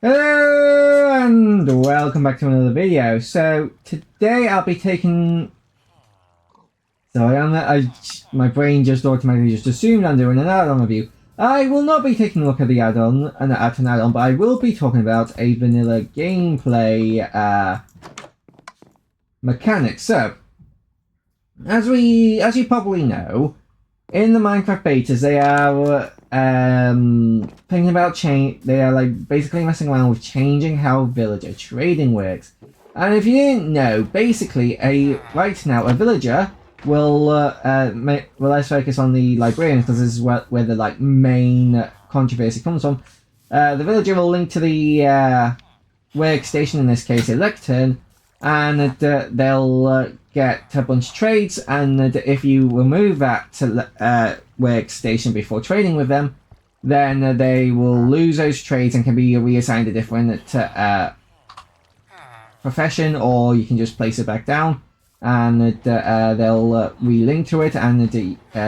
Hello and welcome back to another video. So today I'll be taking. My brain just automatically just assumed I'm doing an add-on review. I will not be taking a look at the add-on, but I will be talking about a vanilla gameplay mechanic. So, as you probably know, in the Minecraft betas, they are thinking about They are like basically messing around with changing how villager trading works. And if you didn't know, basically, right now a villager will let's focus on the librarians because this is where the main controversy comes from. The villager will link to the workstation, in this case a lectern, and they'll get a bunch of trades, and if you remove that workstation before trading with them, then they will lose those trades and can be reassigned a different profession, or you can just place it back down and they'll relink to it, and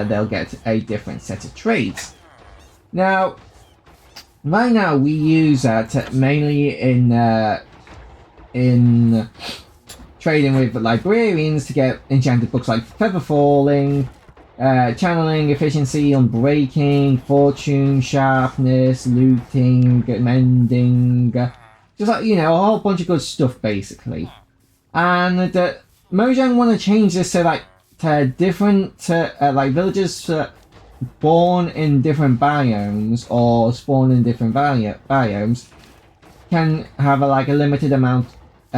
they'll get a different set of trades. Now, right now we use that mainly in trading with librarians to get enchanted books like Feather Falling, channeling, efficiency, unbreaking, fortune, sharpness, looting, mending, just like, a whole bunch of good stuff basically. And Mojang want to change this so to different villagers born in different biomes or spawn in different biomes can have a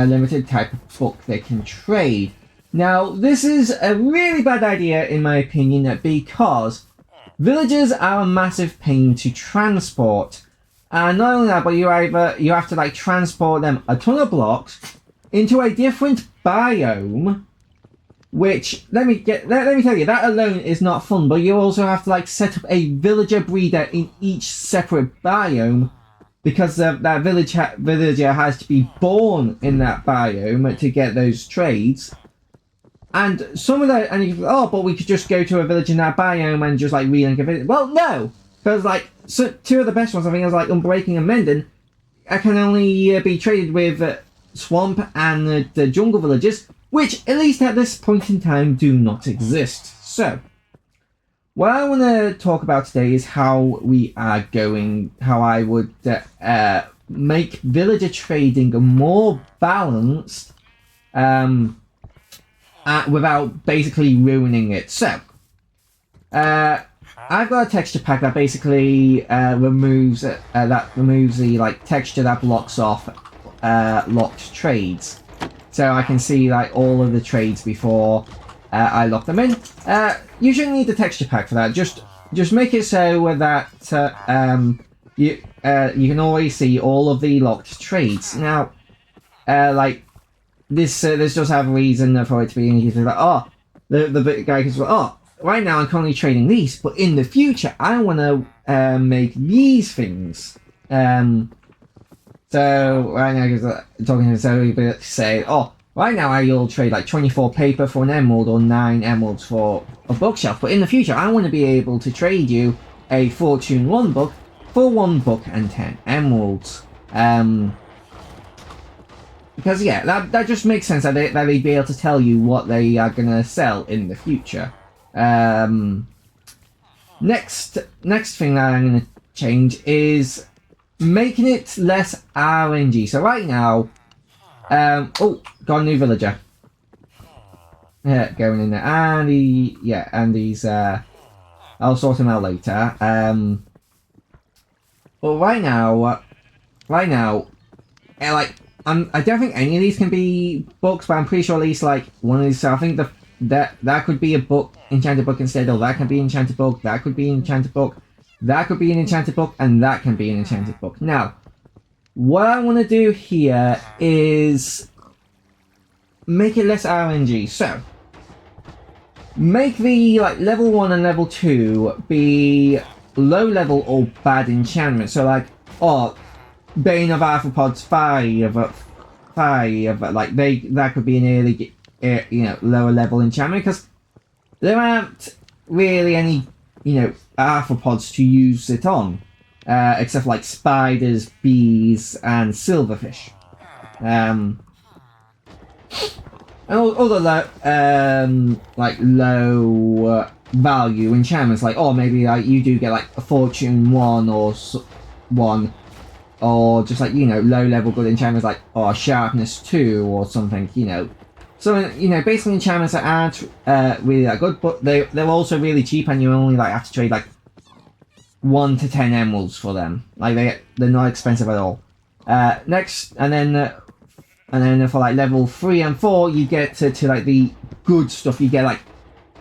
limited type of book they can trade. Now, this is a really bad idea in my opinion because villagers are a massive pain to transport. And not only that, but you have to transport them a ton of blocks into a different biome, which let me tell you, that alone is not fun. But you also have to set up a villager breeder in each separate biome, because that villager has to be born in that biome to get those trades. And some of that, and you think, but we could just go to a village in that biome and just relink a village. Well, no, because two of the best ones I think is Unbreaking and Mending. I can only be traded with swamp and the jungle villages, which at least at this point in time do not exist. So, what I want to talk about today is how I would make villager trading more balanced without basically ruining it. So, I've got a texture pack that basically removes the texture that blocks off locked trades, so I can see all of the trades before I lock them in. You shouldn't need the texture pack for that. Just make it so that you can always see all of the locked trades. Now, this does have a reason for it to be indicated. The guy goes, right now I'm currently trading these, but in the future I want to make these things. So right now he's talking to him, so he'll say, right now I'll trade 24 paper for an emerald or 9 emeralds for a bookshelf, but in the future I want to be able to trade you a Fortune 1 book for 1 book and 10 emeralds. Because that just makes sense that they'd be able to tell you what they are going to sell in the future. Next thing that I'm going to change is making it less RNG. So right now, got a new villager. Going in there, and he's I'll sort him out later. But right now, I don't think any of these can be books, but I'm pretty sure at least one of these. So I think that could be a book, enchanted book instead, or that can be enchanted book. That could be enchanted book. That could be an enchanted book, and that can be an enchanted book. Now, what I want to do here is make it less RNG. So, make the level 1 and level 2 be low level or bad enchantment. So Bane of Arthropods 5, that could be an early, lower level enchantment, because there aren't really any, arthropods to use it on. except for like spiders, bees, and silverfish. And other like low value enchantments, like maybe like you do get like a fortune 1 or 1, or just like low level good enchantments like sharpness 2 or something. So basically enchantments that aren't really that good, but they're also really cheap, and you only like have to trade like 1 to 10 emeralds for them. Like they're not expensive at all. Next, and then for like level 3 and 4, you get to like the good stuff. You get like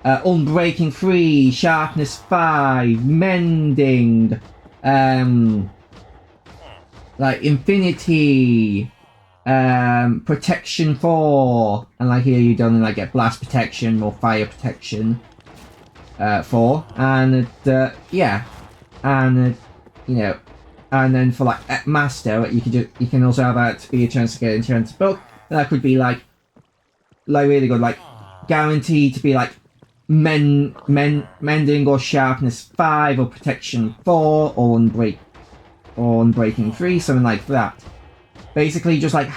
Unbreaking 3, Sharpness 5, Mending, like Infinity, Protection 4, and like here you don't like get Blast Protection or Fire Protection 4, and yeah, and and then for like Master, you can also have that be a chance to get Enchanted Book. And that could be like really good, like guaranteed to be like Mending or Sharpness 5 or Protection 4 or Unbreaking 3, something like that. Basically, just like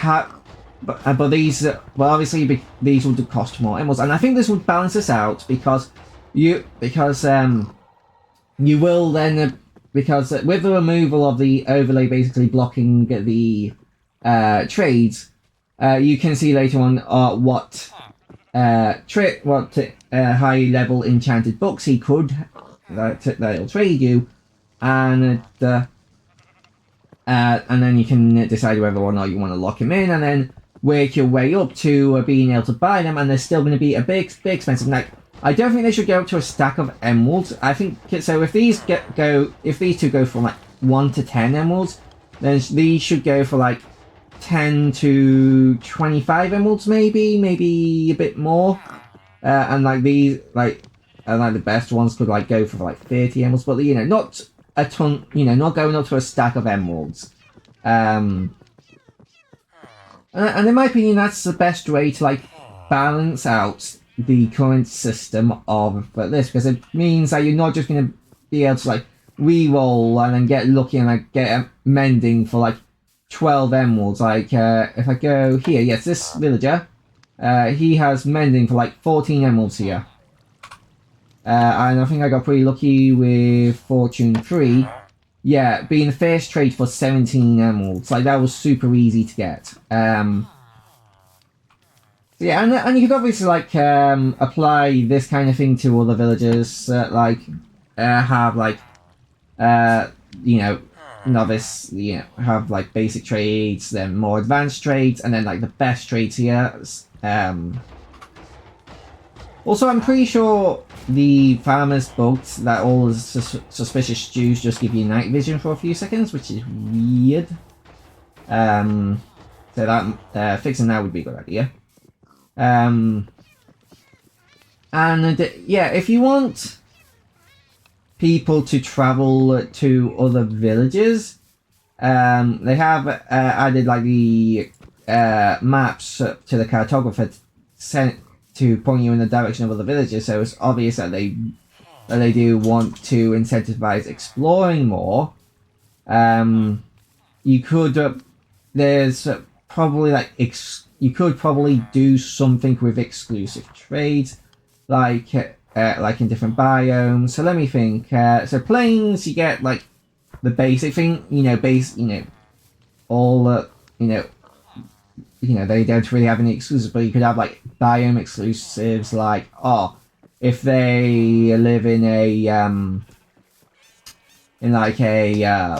but these, well, obviously these would cost more emeralds, and I think this would balance this out because you will then. Because with the removal of the overlay basically blocking the trades, you can see later on what high level enchanted books he could that'll trade you, and then you can decide whether or not you want to lock him in, and then work your way up to being able to buy them, and they're still going to be a bit expensive. Like, I don't think they should go up to a stack of emeralds. I think so. If these two go from like 1 to 10 emeralds, then these should go for like 10 to 25 emeralds, maybe a bit more. And like these, like the best ones could like go for like 30 emeralds, but not a ton. Not going up to a stack of emeralds. And in my opinion, that's the best way to like balance out the current system of this, because it means that you're not just going to be able to like re-roll and then get lucky and like get a Mending for like 12 emeralds. Like if I go here, yes, this villager, he has Mending for like 14 emeralds here, and I think I got pretty lucky with Fortune 3, yeah, being the first trade for 17 emeralds. Like that was super easy to get. Yeah, and you could obviously like apply this kind of thing to other villagers, like have like novice, have like basic trades, then more advanced trades, and then like the best trades here. Also, I'm pretty sure the farmers books that all the suspicious stews just give you night vision for a few seconds, which is weird. So that fixing that would be a good idea. And yeah, if you want people to travel to other villages, they have added like the maps to the cartographer to point you in the direction of other villages. So it's obvious that they do want to incentivize exploring more. You could there's probably like you could probably do something with exclusive trades, like in different biomes. So let me think. So plains, you get like the basic thing, all they don't really have any exclusives, but you could have like biome exclusives, like if they live in a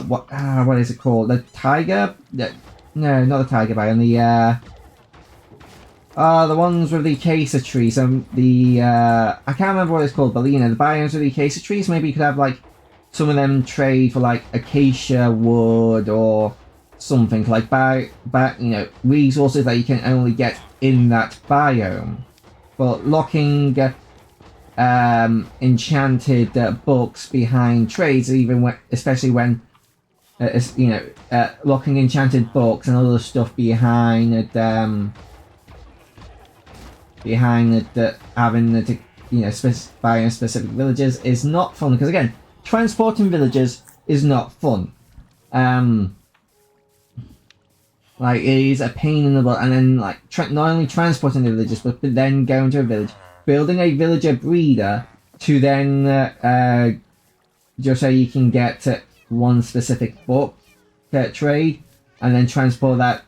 what is it called? The tiger? No, not the tiger biome. The ones with the acacia trees. I can't remember what it's called, but the biomes with the acacia trees. Maybe you could have like some of them trade for like acacia wood or something, like resources that you can only get in that biome. But locking enchanted books behind trades, especially when locking enchanted books and other stuff behind having buying specific villages is not fun, because again, transporting villagers is not fun. Like, it is a pain in the butt, and then like not only transporting the villagers, but then going to a village, building a villager breeder to then just so you can get one specific book trade, and then transport that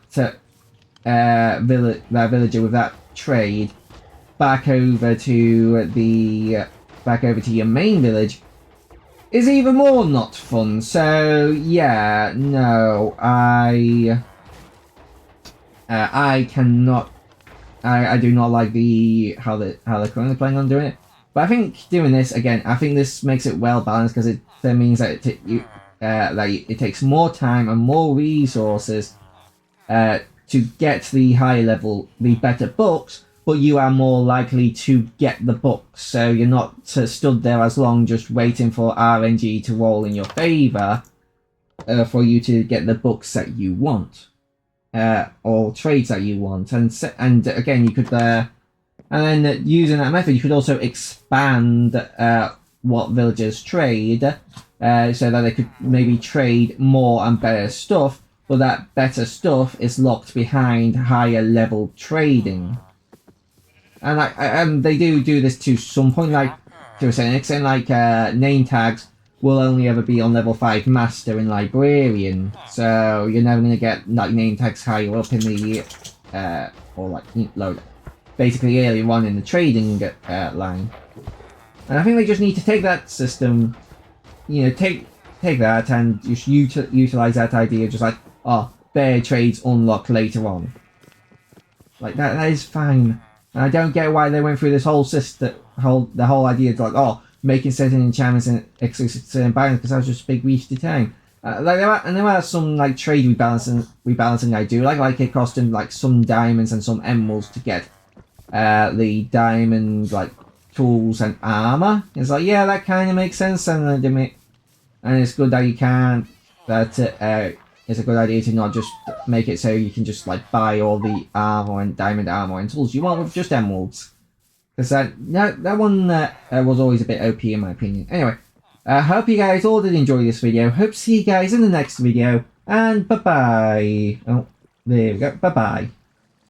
that villager with that trade back over to your main village is even more not fun. So yeah, no, I cannot. I do not like how they're currently planning on doing it. But I think doing this again, I think this makes it well balanced, because that means that it takes more time and more resources to get the higher level, the better books, but you are more likely to get the books. So you're not stood there as long just waiting for RNG to roll in your favor for you to get the books that you want. Or trades that you want, and again, you could and then using that method, you could also expand what villagers trade, so that they could maybe trade more and better stuff, but that better stuff is locked behind higher level trading. And they do this to some point, like to a certain extent, like name tags will only ever be on level 5 master and librarian, so you're never going to get like name tags higher up in the or like load, basically earlier on in the trading line. And I think they just need to take that system, take that and just utilize that idea, just like, oh, bear trades unlock later on, like that is fine. And I don't get why they went through this whole system, the whole idea of like, oh, making certain enchantments and exclusive environments, because that was just a big waste of time. There are some like trade rebalancing I do like it costing like some diamonds and some emeralds to get the diamond like tools and armor. It's like, yeah, that kind of makes sense, and it's good that you can't. It's a good idea to not just make it so you can just like buy all the armor and diamond armor and tools you want with just emeralds. Because that one was always a bit OP in my opinion. Anyway, I hope you guys all did enjoy this video. Hope to see you guys in the next video. And bye-bye. Oh, there we go. Bye-bye.